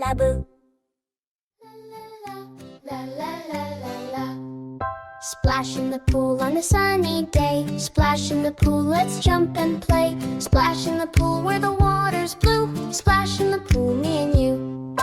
Lalabu. Splash in the pool on a sunny day. Splash in the pool, let's jump and play. Splash in the pool where the water's blue. Splash in the pool, me and you.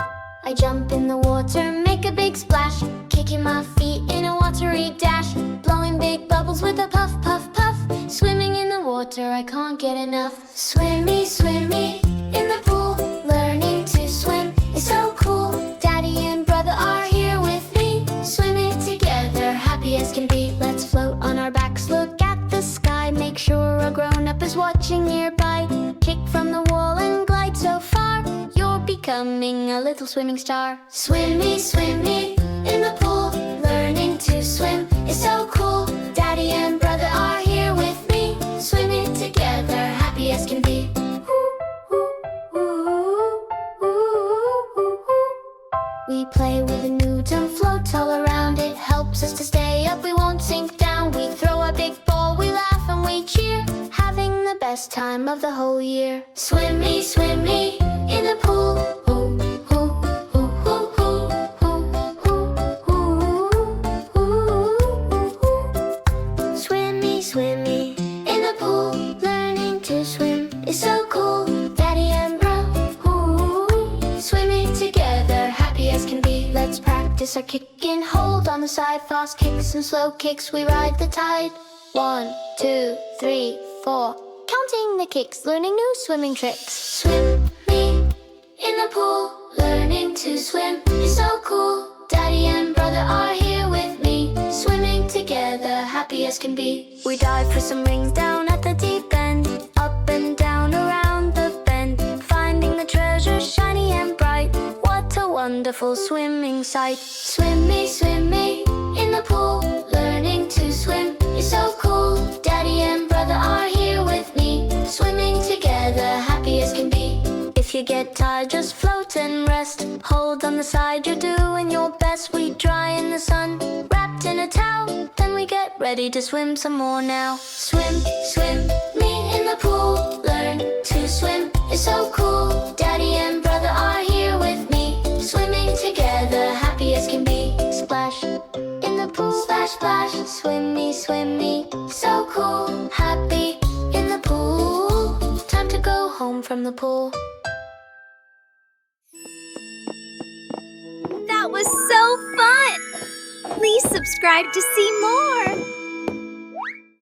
I jump in the water, make a big splash, kicking my feet in a watery dash, blowing big bubbles with a puff, puff, puff. Swimming in the water, I can't get enough. Swimmy, swimmy, in the pool, learning to swim. It's so cool. Daddy and brother are here with me, swimming together, happy as can be. Let's float on our backs, look at the sky, make sure a grown-up is watching nearby. Kick from the wall and glide so far, you're becoming a little swimming star. Swimmy, swimmy, in the pool, learning to swim. It's so cool. Daddy and brother are here with me, swimming together, happy as can be. We play with a Newton float all around. It helps us to stay up, we won't sink down. We throw a big ball, we laugh and we cheer, having the best time of the whole year. Swimmy, swimmy, in the pool. Swimmy, swimmy, in the pool, learning to swim. It's so cool. Daddy and bro, swimming together, happy as can be. Let's practice our kick and hold on the side. Fast kicks and slow kicks, we ride the tide. 1, 2, 3, 4. Counting the kicks, learning new swimming tricks. Swim me in the pool, learning to swim. It's so cool. Daddy and brother are here with me, swimming together, happy as can be. We dive for some rings down at the deep end, up and down around the bend, finding the treasure shiny and bright. What a wonderful swimming sight. Swimmy, swimmy, in the pool, learning to swim. It's so cool. Daddy and brother are here with me, swimming together, happy as can be. If you get tired, just float and rest. Hold on the side, you're doing your best. We dry in the sun, wrapped in a towel, then we get ready to swim some more now. Swim, swim, me in the pool, learn to swim. It's so cool. Daddy and brother are here with me, swimming together, happy as can be. Splash in the pool, splash, splash, swimmy, swimmy, so cool. Happy in the pool, time to go home from the pool. That was so fun! Please subscribe to see more!